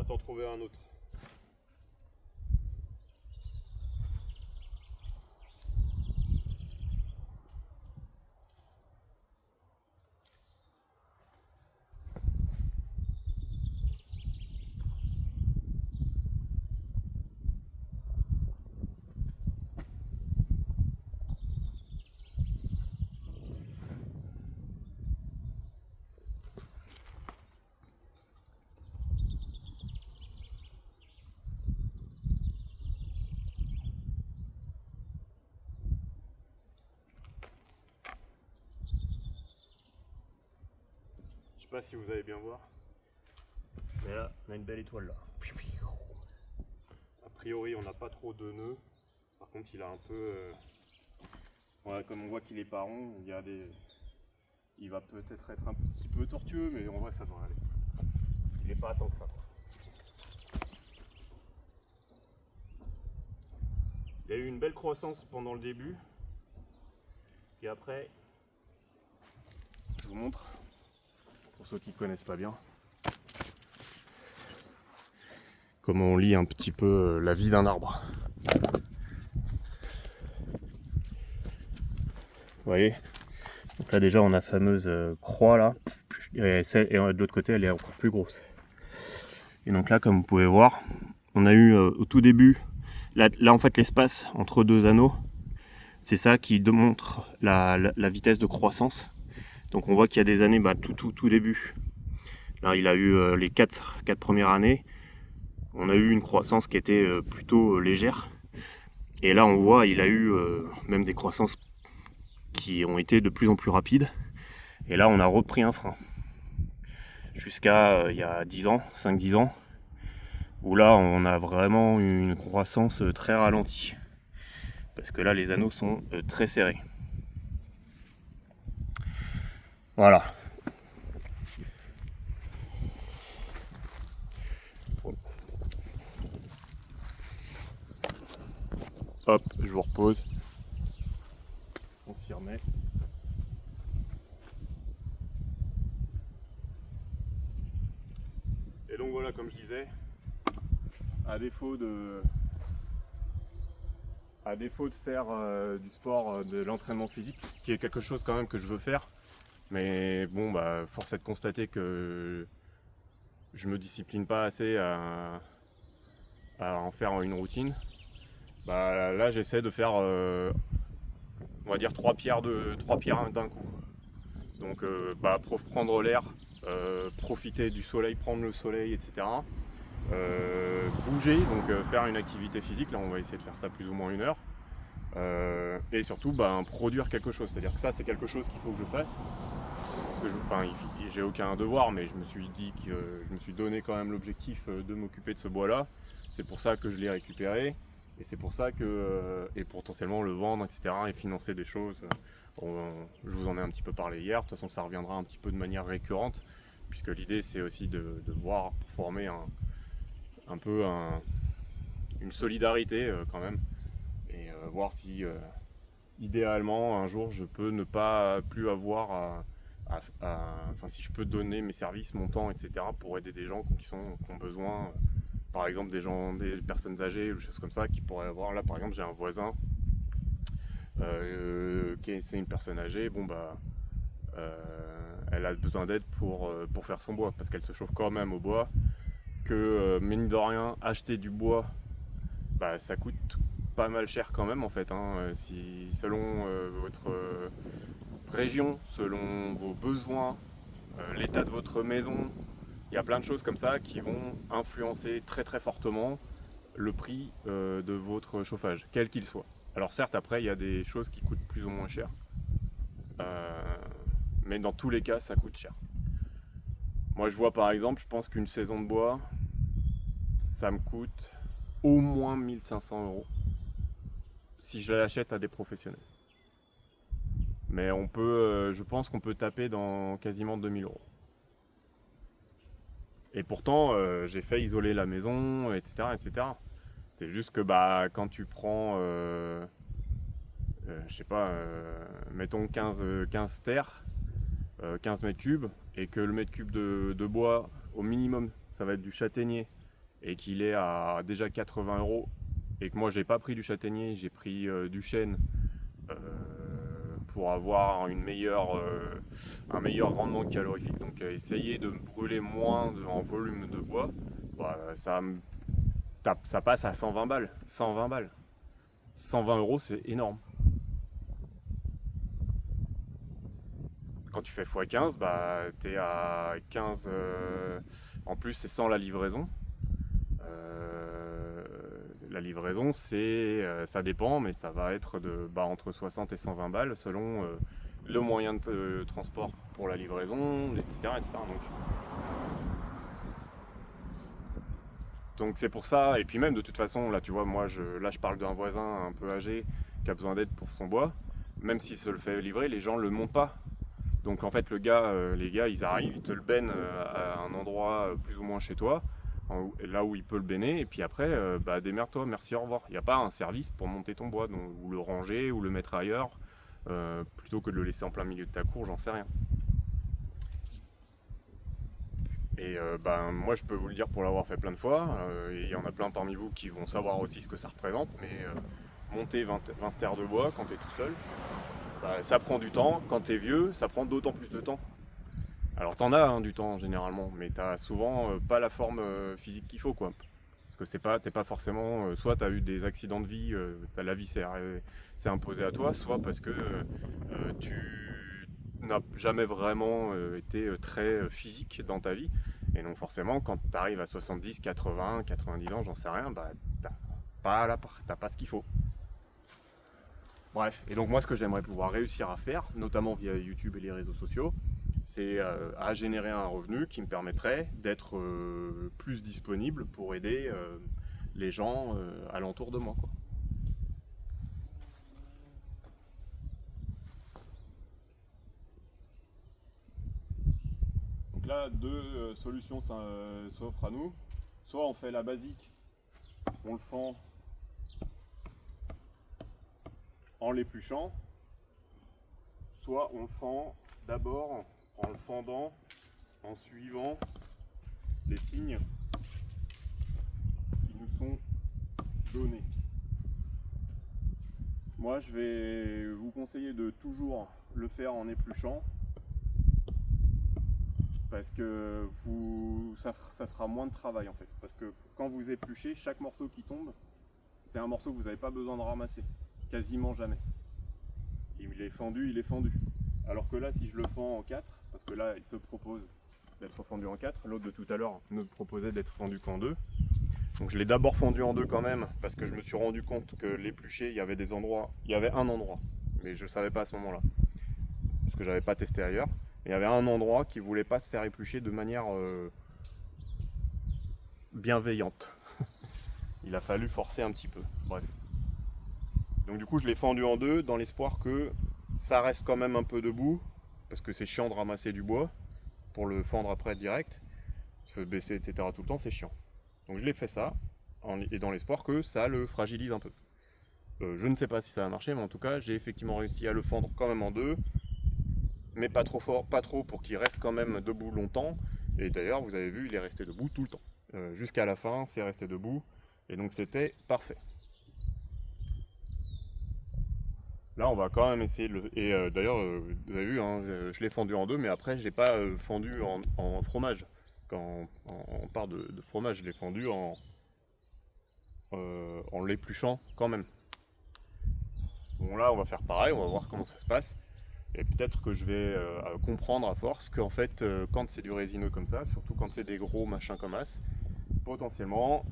s'en trouver un autre. Je sais pas si vous allez bien voir. Mais là, on a une belle étoile là. A priori, on n'a pas trop de nœuds. Par contre, il a un peu... voilà, comme on voit qu'il est pas rond, il va peut-être être un petit peu tortueux, mais en vrai, ça devrait aller. Il n'est pas tant que ça, quoi. Il y a eu une belle croissance pendant le début. Et après, je vous montre, pour ceux qui ne connaissent pas bien, comment on lit un petit peu la vie d'un arbre. Vous voyez, donc là déjà on a la fameuse croix là, et de l'autre côté elle est encore plus grosse. Et donc là, comme vous pouvez voir, on a eu au tout début, là en fait l'espace entre deux anneaux, c'est ça qui démontre la vitesse de croissance. Donc on voit qu'il y a des années, tout début, là il a eu les 4 premières années, on a eu une croissance qui était plutôt légère. Et là on voit, il a eu même des croissances qui ont été de plus en plus rapides. Et là on a repris un frein. Jusqu'à il y a 10 ans, 5-10 ans, où là on a vraiment une croissance très ralentie. Parce que là les anneaux sont très serrés. Voilà. Hop, je vous repose. On s'y remet. Et donc voilà, comme je disais, à défaut de faire du sport, de l'entraînement physique, qui est quelque chose quand même que je veux faire, mais bon, force est de constater que je me discipline pas assez à en faire une routine. Là j'essaie de faire on va dire 3 pierres d'un coup. Donc pour prendre l'air, profiter du soleil, prendre le soleil, etc. Bouger, donc faire une activité physique, là on va essayer de faire ça plus ou moins 1 heure. Et surtout produire quelque chose, c'est-à-dire que ça c'est quelque chose qu'il faut que je fasse. Parce que j'ai aucun devoir, mais je me suis dit que je me suis donné quand même l'objectif de m'occuper de ce bois là. C'est pour ça que je l'ai récupéré. Et c'est pour ça que, et potentiellement le vendre, etc. et financer des choses. Je vous en ai un petit peu parlé hier, de toute façon ça reviendra un petit peu de manière récurrente, puisque l'idée c'est aussi de voir, pour former un peu une solidarité quand même, et voir si idéalement un jour je peux ne pas plus avoir enfin si je peux donner mes services, mon temps, etc. pour aider des gens qui ont besoin. Par exemple des personnes âgées ou des choses comme ça qui pourraient avoir. Là par exemple j'ai un voisin c'est une personne âgée, elle a besoin d'aide pour faire son bois, parce qu'elle se chauffe quand même au bois, que mine de rien acheter du bois ça coûte pas mal cher quand même en fait, hein, si, selon votre région, selon vos besoins, l'état de votre maison. Il y a plein de choses comme ça qui vont influencer très très fortement le prix de votre chauffage, quel qu'il soit. Alors certes, après, il y a des choses qui coûtent plus ou moins cher, mais dans tous les cas, ça coûte cher. Moi, je vois par exemple, je pense qu'une saison de bois, ça me coûte au moins 1 500 € si je l'achète à des professionnels. Mais on peut, je pense qu'on peut taper dans quasiment 2 000 €. Et pourtant, j'ai fait isoler la maison, etc., etc. C'est juste que quand tu prends, je sais pas, mettons 15 terres, 15 mètres cubes, et que le mètre cube de bois, au minimum, ça va être du châtaignier, et qu'il est à déjà 80 euros, et que moi j'ai pas pris du châtaignier, j'ai pris du chêne pour avoir un meilleur rendement calorifique, donc essayer de brûler moins en volume de bois, bah, ça passe à 120 balles. 120 balles. 120 euros, c'est énorme. Quand tu fais x15, bah, t'es à 15. En plus, c'est sans la livraison. La livraison, ça dépend, mais ça va être entre 60 et 120 balles selon le moyen de transport pour la livraison, etc. etc. Donc c'est pour ça, et puis même de toute façon, là tu vois, là je parle d'un voisin un peu âgé qui a besoin d'aide pour son bois, même s'il se le fait livrer, les gens le montent pas. Donc en fait les gars ils arrivent, ils te le bennent à un endroit plus ou moins chez toi, là où il peut le benner, et puis après démerde-toi, merci, au revoir. Il n'y a pas un service pour monter ton bois, donc, ou le ranger, ou le mettre ailleurs, plutôt que de le laisser en plein milieu de ta cour, j'en sais rien. Et moi je peux vous le dire pour l'avoir fait plein de fois, et il y en a plein parmi vous qui vont savoir aussi ce que ça représente, mais monter 20 stères de bois quand tu es tout seul, ça prend du temps. Quand tu es vieux, ça prend d'autant plus de temps. Alors t'en as du temps généralement, mais t'as souvent pas la forme physique qu'il faut, quoi. Parce que t'es pas forcément, soit t'as eu des accidents de vie, la vie s'est imposée à toi, soit parce que tu n'as jamais vraiment été très physique dans ta vie. Et donc forcément, quand tu arrives à 70, 80, 90 ans, j'en sais rien, t'as pas ce qu'il faut. Bref, et donc moi ce que j'aimerais pouvoir réussir à faire, notamment via YouTube et les réseaux sociaux, c'est à générer un revenu qui me permettrait d'être plus disponible pour aider les gens alentour de moi, quoi. Donc là, deux solutions s'offrent à nous. Soit on fait la basique, on le fend en l'épluchant, soit on le fend d'abord en le fendant, en suivant les signes qui nous sont donnés. Moi, je vais vous conseiller de toujours le faire en épluchant, parce que ça sera moins de travail en fait. Parce que quand vous épluchez, chaque morceau qui tombe, c'est un morceau que vous n'avez pas besoin de ramasser, quasiment jamais. Il est fendu, il est fendu. Alors que là, si je le fends en 4, parce que là, il se propose d'être fendu en 4, l'autre de tout à l'heure me proposait d'être fendu qu'en 2. Donc je l'ai d'abord fendu en 2 quand même, parce que je me suis rendu compte que l'épluché, il y avait un endroit, mais je ne savais pas à ce moment-là, parce que j'avais pas testé ailleurs. Il y avait un endroit qui voulait pas se faire éplucher de manière bienveillante. Il a fallu forcer un petit peu. Bref. Donc du coup, je l'ai fendu en 2 dans l'espoir que ça reste quand même un peu debout, parce que c'est chiant de ramasser du bois pour le fendre après direct, se baisser, etc. tout le temps, c'est chiant. Donc je l'ai fait ça, et dans l'espoir que ça le fragilise un peu. Je ne sais pas si ça va marcher, mais en tout cas, j'ai effectivement réussi à le fendre quand même en 2, mais pas trop fort, pas trop pour qu'il reste quand même debout longtemps. Et d'ailleurs, vous avez vu, il est resté debout tout le temps. Jusqu'à la fin, c'est resté debout, et donc c'était parfait. Là, on va quand même essayer de le... Et d'ailleurs, vous avez vu, hein, je l'ai fendu en 2, mais après, je l'ai pas fendu en fromage. Quand on parle de fromage, je l'ai fendu en l'épluchant quand même. Bon, là, on va faire pareil, on va voir comment ça se passe. Et peut-être que je vais comprendre à force qu'en fait, quand c'est du résineux comme ça, surtout quand c'est des gros machins comme as, potentiellement,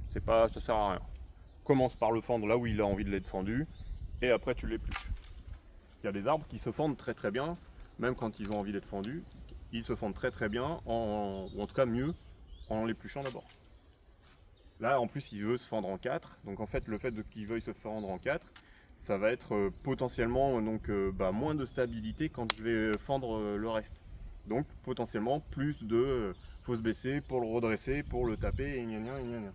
ça sert à rien. Commence par le fendre là où il a envie de l'être fendu, et après tu l'épluches. Il y a des arbres qui se fendent très très bien, même quand ils ont envie d'être fendus, ils se fendent très très bien, ou en tout cas mieux, en l'épluchant d'abord. Là en plus il veut se fendre en 4, donc en fait le fait qu'il veuille se fendre en 4, ça va être potentiellement moins de stabilité quand je vais fendre le reste. Donc potentiellement plus de faut se baisser pour le redresser, pour le taper, et gna gna gna gna.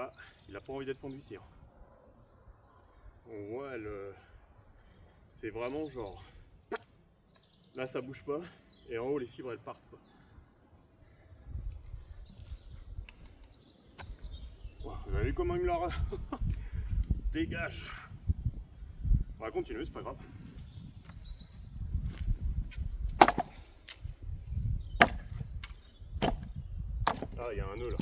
Là, il a pas envie d'être fondu cire. On voit, c'est vraiment genre, là ça bouge pas, et en haut les fibres elles partent quoi. Wow, vous avez vu comment il me l'a dégage. On va continuer, c'est pas grave. Ah, il y a un nœud là.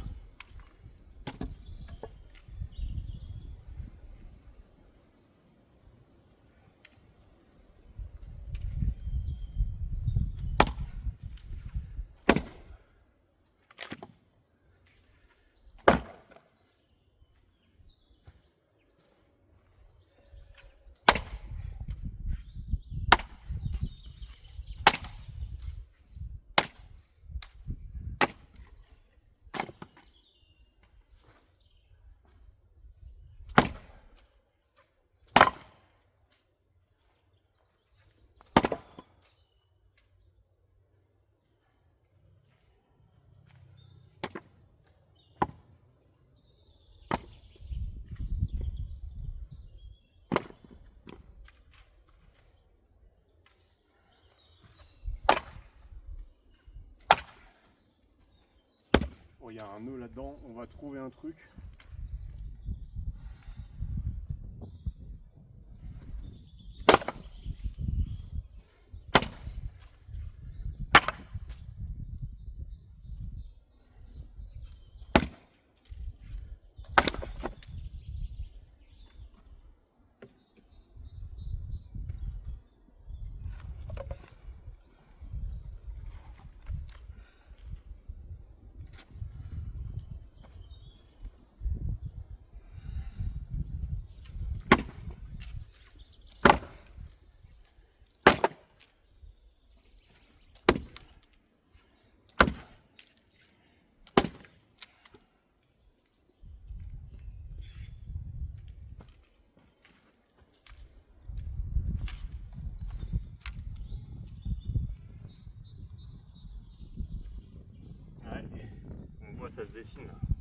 Oh, il y a un nœud là-dedans, on va trouver un truc. Ouais, on voit ça se dessine là.